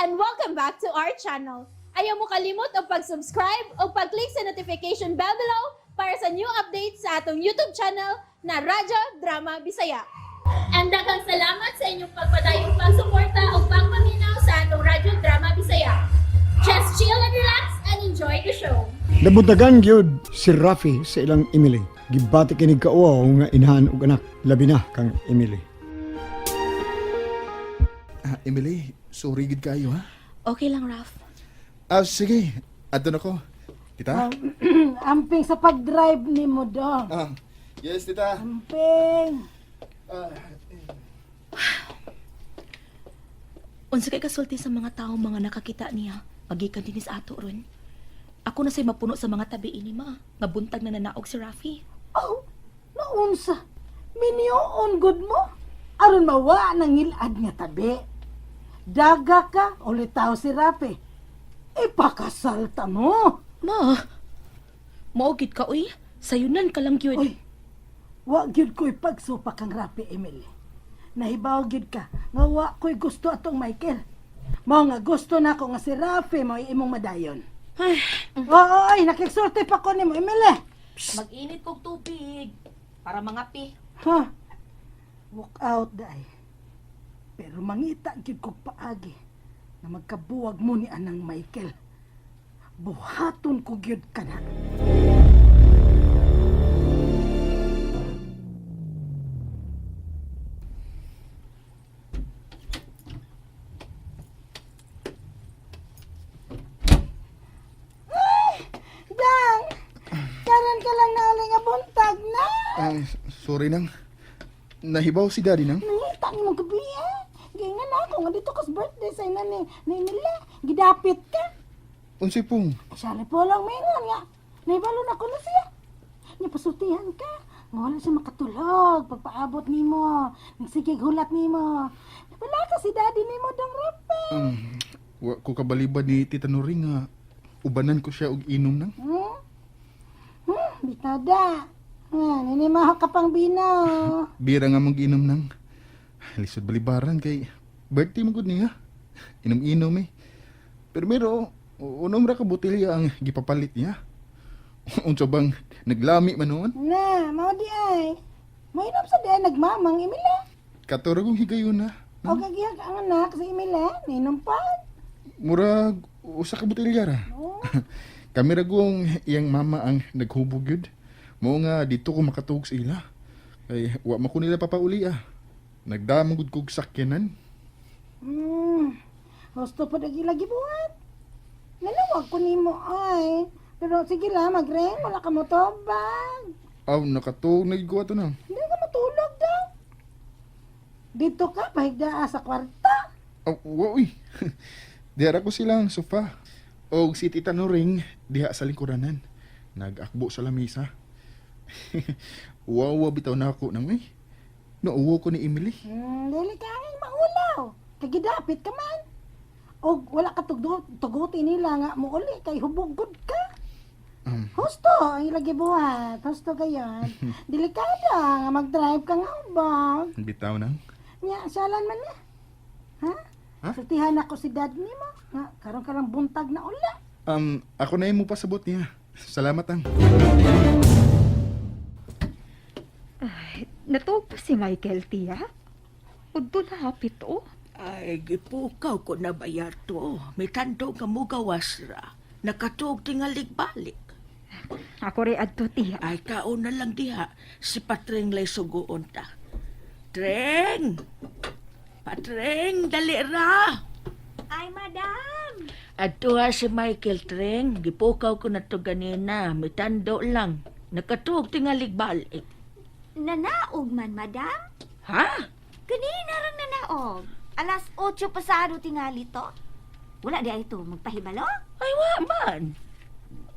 and welcome back to our channel. Ayaw mo kalimot o pag-subscribe o pag-click sa notification bell below para sa new updates sa atong YouTube channel na Radyo Drama Bisaya. And daghang salamat sa inyong pagpadayong pagsuporta o pagpaminaw sa atong Radyo Drama Bisaya. Just chill and relax and enjoy the show. Nabuntagan gyud si Rafi sa ilang Emily. Gibati kinig kauaw nga inahan ug anak, labi na kang Emily. Emily, sorry gid kayo ha. Okay lang, Raf. Sige, adto na ko. Tita? Amping sa pag-drive ni mo do. Yes, tita. Amping. Unsa kay kasulti sa mga tao mga nakakita niya, magikan din sa ato ron. Ako na say mapuno sa mga tabi ini ma, nga buntag na nanaog si Rafi. Oh, naunsa. Minioon good mo. Aron mawa nang ngilad nga tabi. Daga ka, ulitaw si Rapi. Ipakasalta mo. Ma, maugid ka uy, sayunan ka lang gyud. Uy, wa gyud ko'y pagsupa kang Rapi, Emily. Nahibaw gyud ka, nga wa ko'y gusto atong Michael. Mao nga gusto na ko nga si Rafi mo imong madayon. Ay, Oy, nakiksulti pa ko ni mo, Emily. mag-init kog tubig para mangapi. Ha? Walk out, day. Pero mangita gyud kog paagi na magkabuwag mo ni anang Michael. Buhaton ko gyud ka na. Dang! Karan ka lang na nga buntag na. Sorry nang. Nahibaw si daddy nang. Nangita ni mong gabi eh. Ganyan na ako nga dito kas birthday sa ina ni nila. Gidapit ka. Unsay pong? Siyari po lang mingon nga. Naibalo na ko na siya. Niya pasultihan ka. Nga wala siya makatulog. Pagpaabot ni mo. Nagsigig hulat ni mo. Wala ka si daddy ni mo dang rape. Wa ko kabalibad ni Tita Nori nga ubanan ko siya og inom nang. Bitada. Ninimaho ka pang bino. Bira nga mag-inom nang. Lisod balibaran kay birthday mo gud niya. Inom-inom eh. Pero unom ra ka botelya ang gipapalit niya. Unsa bang naglami man noon? Na, mao di ay. Mainom sa diay nagmamang Emila. Katurog higayon na. O kagiyag ang anak sa Emila. Ninom pa. Murag usa ka botelya ra. Kami ra gong iyang mama ang naghubog yun. Mo nga dito ko makatuog sa ila. Ay wa man ko nila papauli ah. Nagdamagod kog sakyanan. Gusto po lagi buhat. Nalawag ko ni mo ay. Pero sige lang, mag-ring. Wala ka mo tobag. Aw nakatuog na ko ato na. Hindi ka matulog daw. Dito ka, pahigda sa kwarta. Aw wa uy. Diara ko silang sofa. Og si Tita Noring diha sa lingkuranan. Nag-akbo sa lamisa. Wawa bitaw na ako nang eh. Nauwo ko ni Emily. Dili ka ay maulaw. Kagidapit ka man. O wala ka tuguti nila nga mo uli kay hubog-gud ka. Husto, ang ilagi buhat. Husto kayon. Delikada nga mag-drive ka nga ubag. Bitaw nang. Nya, salan man na. Ha? Sutihan ako si dad ni mo. Nga, karang buntag na ula. Ako na mo pasabot niya. Salamat ang. Natuog pa si Michael, tiya? Udto na hapit o. Ay, gipukaw ko na bayar to. May tando nga mo gawas ra. Nakatuog tingalig balik. Ako rin adto, tiya. Ay, kaon na lang diha. Si Patreng lay sugoon ta. Treng! Patreng, dali ra! Ay, madam! Adto ha si Michael Treng. Gipukaw ko na to ganina. May tando lang. Nakatuog tingalig balik. Nanaog man, madam? Ha? Kanina rang nanaog. Alas 8 pasado tingali to. Wala di ay ito magpahibalo? Ay, wa man.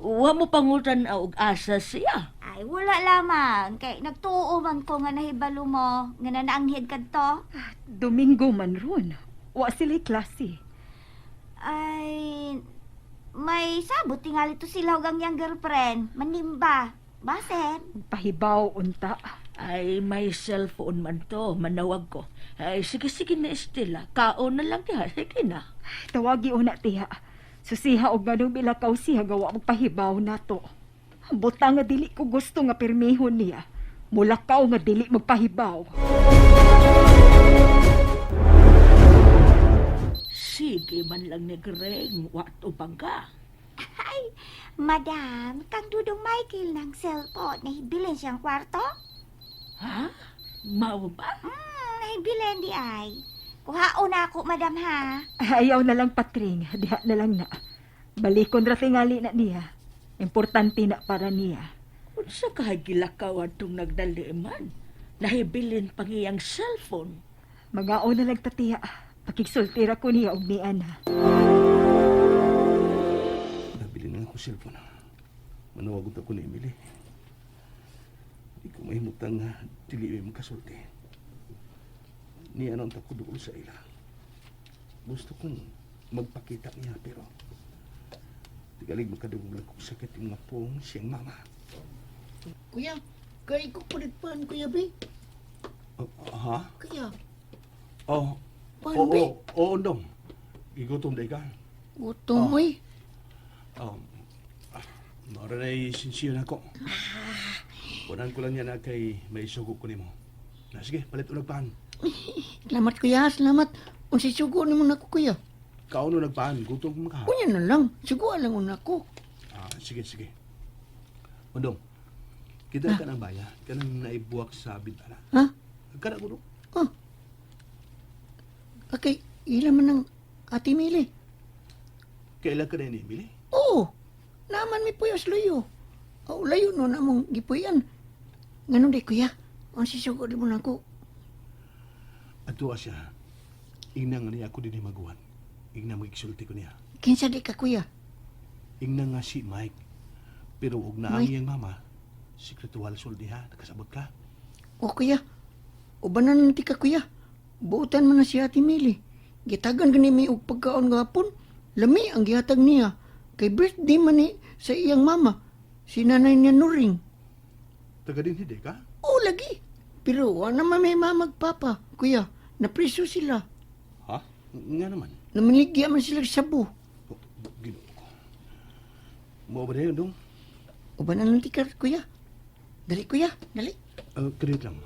Wa mo pangutan og asa siya. Ay, wala lamang. Kay nagtuo man ko nga nahibalo mo. Nga nanaanghid ka to. Domingo man ron. Wa sila klase. Ay, may sabot tingali to sila hugang yang girlfriend. Manimba. Basen. Pahibaw unta. Ay, may cellphone man to. Manawag ko. Ay, sige na, Estela. Kaon na lang niya. Sige na. Tawagi una, tiha. Susiha og nga nung bilakaw siya gawa magpahibaw na to. Butang nga dili ko gusto nga permihon niya. Mulakaw nga dili magpahibaw. Sige man lang ni Greg. Wat upang ka. Ay, madam, kang Dudong Michael ng cellphone. Nahibilin siyang kwarto? Ha? Mao ba? Nahibilin di ay. Kuhaon na ako, madam ha. Ayaw na lang patring, diha na lang na. Balikon ra tingali na niya. Importante na para niya. Unsa ka gilakaw atong nagdaliman? Nahibilin pang iyang cellphone. Magaon na lang tatiya. Pakigsultira ko niya og ni Ana. Nabili na ako cellphone. Manawagot ako ni Emily. Di ko mahimutang nga dili may makasulti. Ni anong tako doon sa ila. Gusto kong magpakita niya pero tigalig makadungog lang kong sakit yung mga pong siyang mama. Kuya, kay ko paligpan, Kuya Bay. Ha? Kaya, Oh, Paano, Bay? oo, Dong. Igutom day ka. gutom mo eh. Maura na'y sinsiyo na ko. Punan ko lang yan na kay may sugo ko nimo. Na sige, palit ulag paan. Salamat, Kuya, salamat. Unsi sugo ni mo na ko, Kuya. Kauno nagpaan, gutom ko makaha. Kuya na lang, sugo lang una ko. Sige. Undong, kita ka ng baya, ka nang naibuwak sa bintana. Ha? Kada ko no? Okay, ilan man ng Ate Mili. Kailan ka na ni Emily? Oo, naman mi puyos luyo. O, layo no namong gipuyan. Ganun di, Kuya. Unsi sugo di mo na ko. Ato siya, inang niya ako din maguhan. Inang magigsulti ko niya. Kinsa di ka, Kuya? Inang nga si Mike. Pero huwag na ang iyang mama. Sekretual suldi ha, nakasabot ka. O, Kuya. Ubanan nanti ka, Kuya. Buutan mo na si Ate Mili. Gitagan gani may og pagkaon gapon. Lami ang gihatag niya. Kay birthday man ni sa iyang mama. Si nanay niya Nuring. Taga din hindi ka? Oo, lagi. Pero wala naman may mamag papa, Kuya. Napriso sila. Ha? Nga naman. Namaligya man sila sa sabu. Ginoo ko. Mo ba na yun, Dong? Ubanan nanti ka, Kuya. Dali, Kuya. Dali. Kadit lang.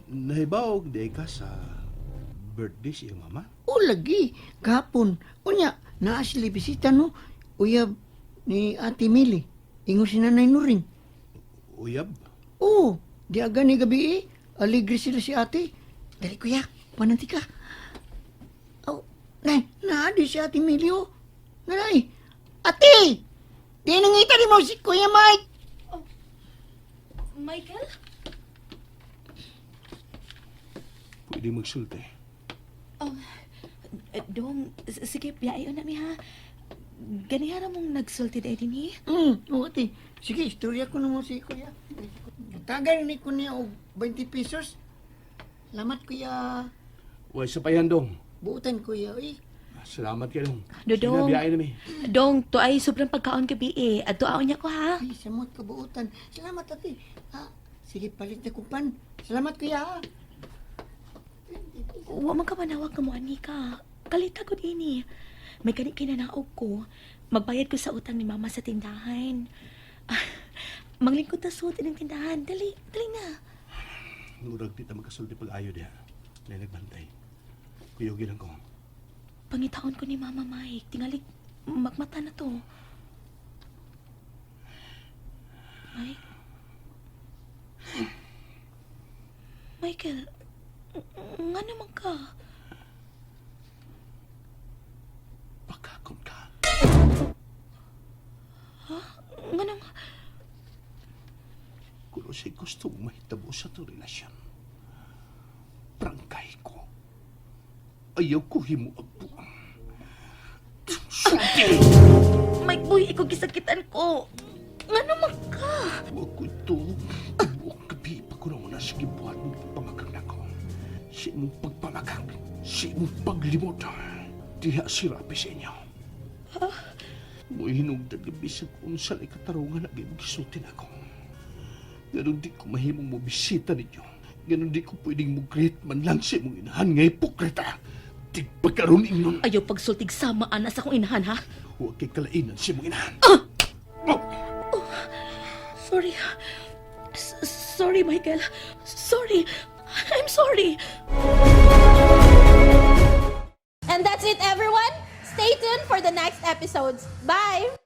Nahibaw di ka sa birthday si iyong mama? O, lagi. Gapon. Unya, naa sila bisita, no? Uyab ni Ate Mili. Ingo si nanay Nuring. Uyab? Oo, di aga ni gabi eh. Aligre sila si ate. Dali, Kuya. Pananti ka. Oh, nay, naadi si Ate Milio. Nanay, ate! Di nangita ni mo si Kuya Mike. Michael? Pwede magsulti. Dong, sige, biyayo na mi ha. Ganihara mong nagsulti dahil din eh. Oo, ate. Sige, istorya ko naman si Kuya. Tagal ni ko niya og 20 pesos. Salamat, Kuya. Uy, sa payan, Dong. Buutan, Kuya. Uy. Salamat kayo, Dong. Dodong. Sinabiyain na mi. Dong, to ay sobrang pagkaon gabi eh. At tuaon niya ko ha. Ay, samot ka buutan. Salamat, ate. Sige, palit na kupan. Salamat, Kuya. Huwag man ka manawag ka mo, Anika. Kalita ko din eh. May ganit kinanaog ko. Magbayad ko sa utang ni Mama sa tindahan. Manglingkod na suot ng tindahan. Dali na. Murag di ta magkasulti pag-ayo diha. Na nagbantay. Kuyogi lang ko. Pangitaon ko ni Mama Mike. Tingali, magmata na to. Mike? Michael, nga naman ka. Pakakon ka. Nga naman. Kung siya gusto mong mahitabo sa ito relasyon, prangkay ko. Ayaw ko himuagpuan. Sulti! Mike, boy, ikaw gisakitan ko. Nga naman ka. Huwag ko ito. Buong gabi pa ko naman sa gibuhat mong pagpamagang na ko. Si mong pagpamagang, si mong paglimot. Diha si Rapi sa inyo. Mo'y hinugdag gabi sa kung saan ikatarungan na gisutin ako. Ganun di ko mahimong mo bisita ninyo. Ganun di ko pwedeng mo greet man lang sa imong inahan nga ipokrita. Di pagkaroon ingon. Ayaw pagsultig sama ana sa akong inahan, ha? Huwag kay kalainan sa imong inahan. Sorry. Sorry, Michael. Sorry. I'm sorry. And that's it, everyone. Stay tuned for the next episodes. Bye!